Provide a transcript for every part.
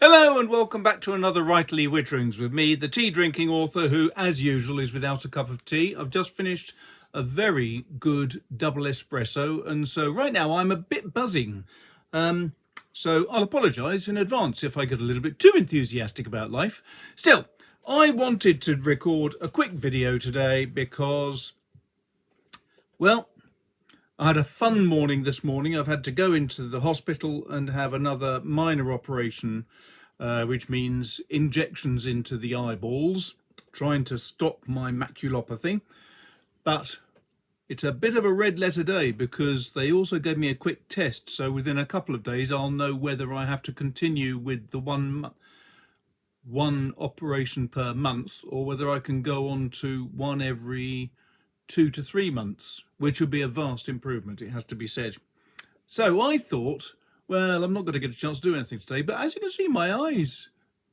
Hello and welcome back to another Writerly Witterings with me, the tea drinking author who, as usual, is without a cup of tea. I've just finished a very good double espresso, and so right now I'm a bit buzzing. So I'll apologise in advance if I get a little bit too enthusiastic about life. Still, I wanted to record a quick video today because, well, I had a fun morning this morning. I've had to go into the hospital and have another minor operation, which means injections into the eyeballs, trying to stop my maculopathy. But it's a bit of a red letter day because they also gave me a quick test. So within a couple of days, I'll know whether I have to continue with the one operation per month or whether I can go on to one every 2 to 3 months, which would be a vast improvement, it has to be said. So I thought, well, I'm not going to get a chance to do anything today, but as you can see, my eyes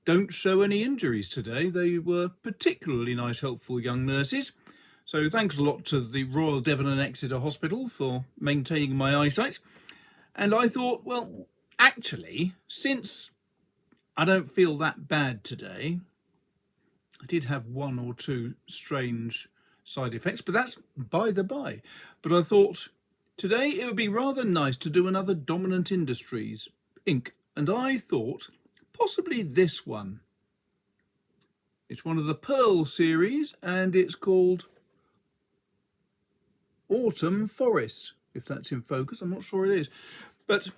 don't show any injuries today. They were particularly nice, helpful young nurses. So thanks a lot to the Royal Devon and Exeter Hospital for maintaining my eyesight. And I thought, well, actually, since I don't feel that bad today, I did have one or two strange side effects, but that's by the by. But I thought today it would be rather nice to do another Dominant Industries ink, and I thought possibly this one. It's one of the Pearl series and it's called Autumn Forest, if that's in focus. I'm not sure it is, but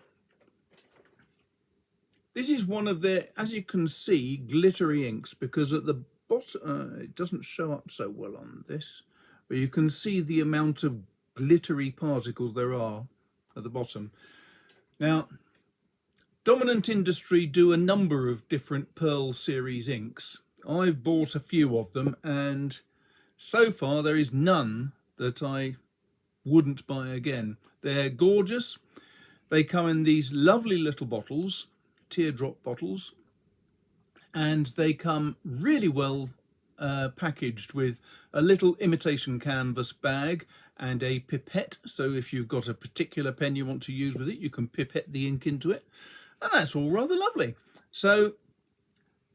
this is one of their, as you can see, glittery inks, because at the bottom, it doesn't show up so well on this, but you can see the amount of glittery particles there are at the bottom. Now, Dominant Industry do a number of different Pearl series inks. I've bought a few of them, and so far there is none that I wouldn't buy again. They're gorgeous. They come in these lovely little bottles, teardrop bottles, and they come really well packaged with a little imitation canvas bag and a pipette, so if you've got a particular pen you want to use with it, you can pipette the ink into it, and that's all rather lovely. So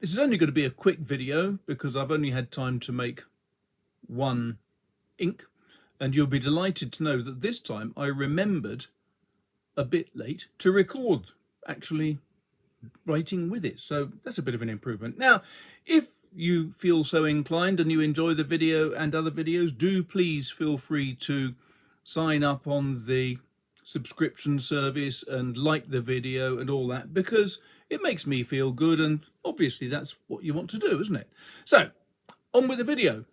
this is only going to be a quick video because I've only had time to make one ink, and you'll be delighted to know that this time I remembered a bit late to record actually writing with it, so that's a bit of an improvement. Now, if you feel so inclined and you enjoy the video and other videos, do please feel free to sign up on the subscription service and like the video and all that, because it makes me feel good, and obviously that's what you want to do, isn't it? So on with the video.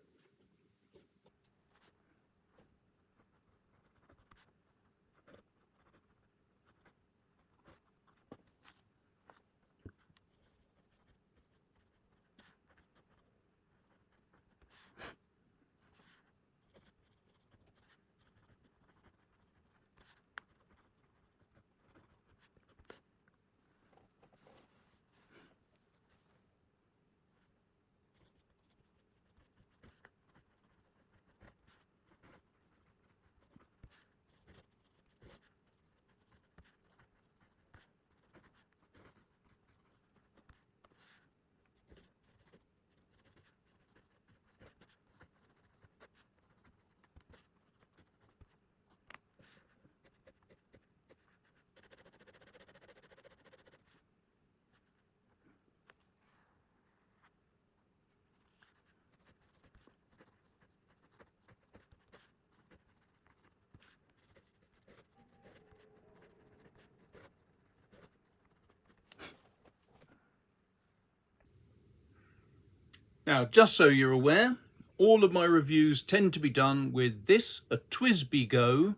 Now, just so you're aware, all of my reviews tend to be done with this, a TWSBI Go,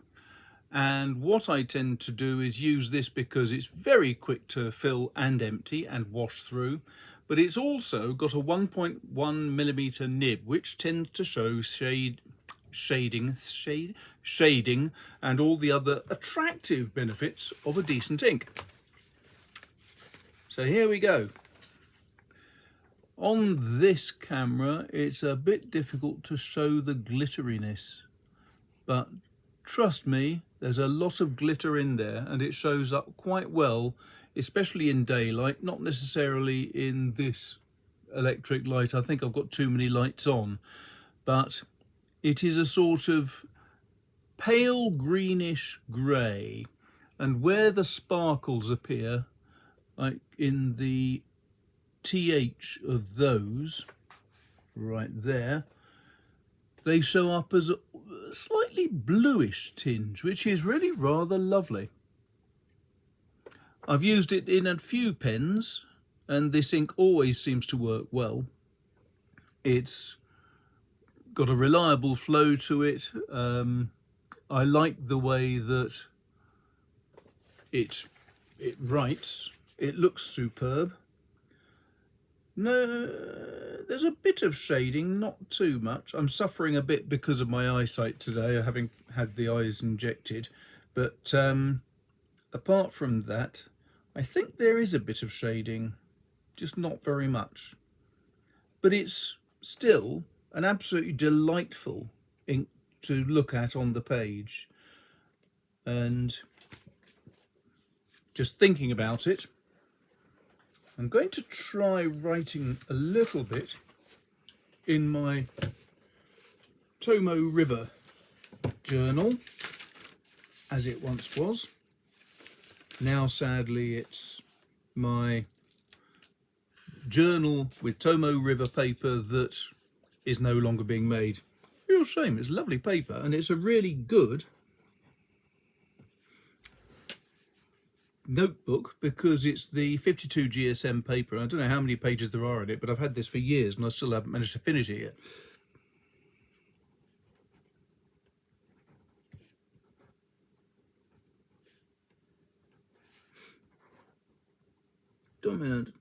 and what I tend to do is use this because it's very quick to fill and empty and wash through, but it's also got a 1.1mm nib, which tends to show shading and all the other attractive benefits of a decent ink. So here we go. On this camera, it's a bit difficult to show the glitteriness, but trust me, there's a lot of glitter in there and it shows up quite well especially in daylight, not necessarily in this electric light. I think I've got too many lights on, but it is a sort of pale greenish grey, and where the sparkles appear, like in the TH of those right there, they show up as a slightly bluish tinge, which is really rather lovely. I've used it in a few pens, and this ink always seems to work well. It's got a reliable flow to it. I like the way that it writes. It looks superb. No, there's a bit of shading, not too much. I'm suffering a bit because of my eyesight today, having had the eyes injected. But apart from that, I think there is a bit of shading, just not very much. But it's still an absolutely delightful ink to look at on the page. And just thinking about it, I'm going to try writing a little bit in my Tomoe River journal, as it once was. Now, sadly, it's my journal with Tomoe River paper that is no longer being made. Real shame. It's lovely paper, and it's a really good notebook because it's the 52 GSM paper. I don't know how many pages there are in it, but I've had this for years and I still haven't managed to finish it yet. Dominant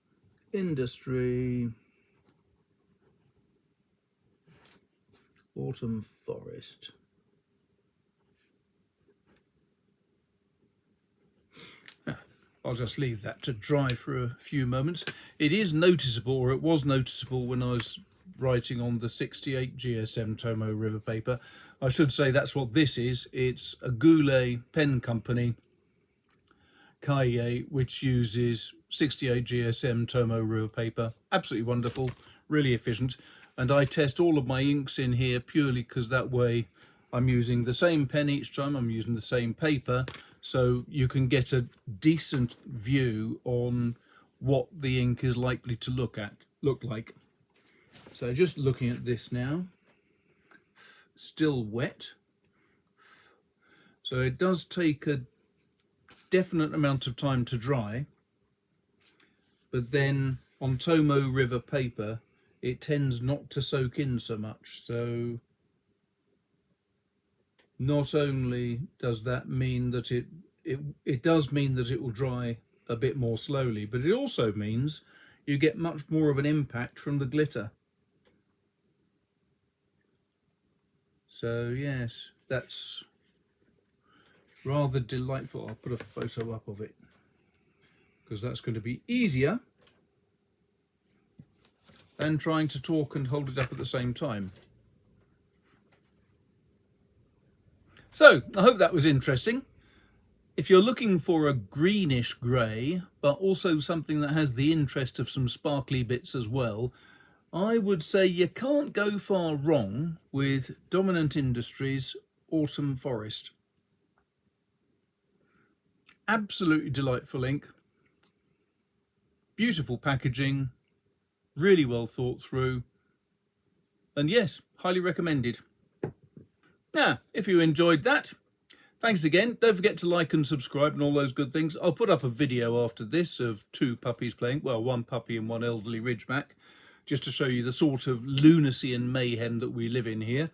Industry, Autumn Forest. I'll just leave that to dry for a few moments. It is noticeable, or it was noticeable when I was writing on the 68 GSM Tomoe River paper. I should say that's what this is. It's a Goulet pen company, Cahiers, which uses 68 GSM Tomoe River paper. Absolutely wonderful, really efficient. And I test all of my inks in here purely because that way I'm using the same pen each time, I'm using the same paper, so you can get a decent view on what the ink is likely to look like. So just looking at this now, still wet. So it does take a definite amount of time to dry, but then on Tomoe River paper, it tends not to soak in so much. So not only does that mean that it does mean that it will dry a bit more slowly, but it also means you get much more of an impact from the glitter. So yes, that's rather delightful. I'll put a photo up of it because that's going to be easier than trying to talk and hold it up at the same time. So I hope that was interesting. If you're looking for a greenish grey, but also something that has the interest of some sparkly bits as well, I would say you can't go far wrong with Dominant Industries Autumn Forest. Absolutely delightful ink, beautiful packaging, really well thought through, and yes, highly recommended. Now, if you enjoyed that, thanks again. Don't forget to like and subscribe and all those good things. I'll put up a video after this of two puppies playing, well, one puppy and one elderly Ridgeback, just to show you the sort of lunacy and mayhem that we live in here.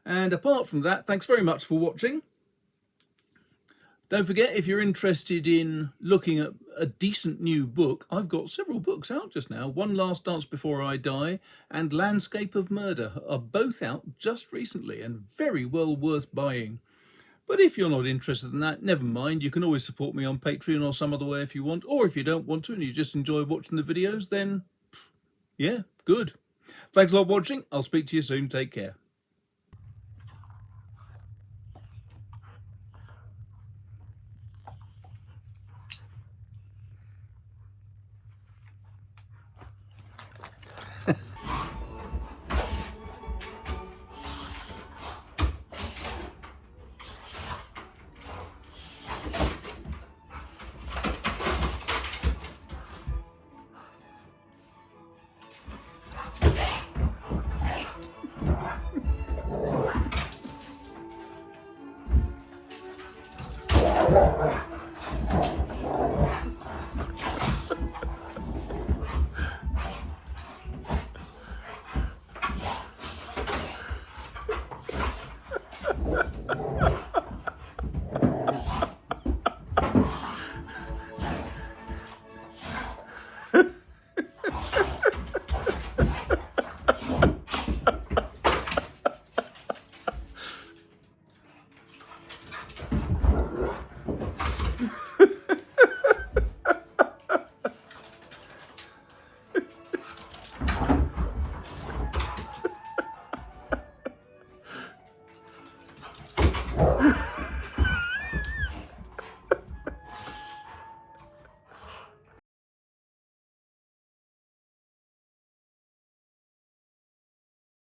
And apart from that, thanks very much for watching. Don't forget, if you're interested in looking at a decent new book, I've got several books out just now. One Last Dance Before I Die and Landscape of Murder are both out just recently and very well worth buying. But if you're not interested in that, never mind. You can always support me on Patreon or some other way if you want. Or if you don't want to and you just enjoy watching the videos, then yeah, good. Thanks a lot for watching. I'll speak to you soon. Take care.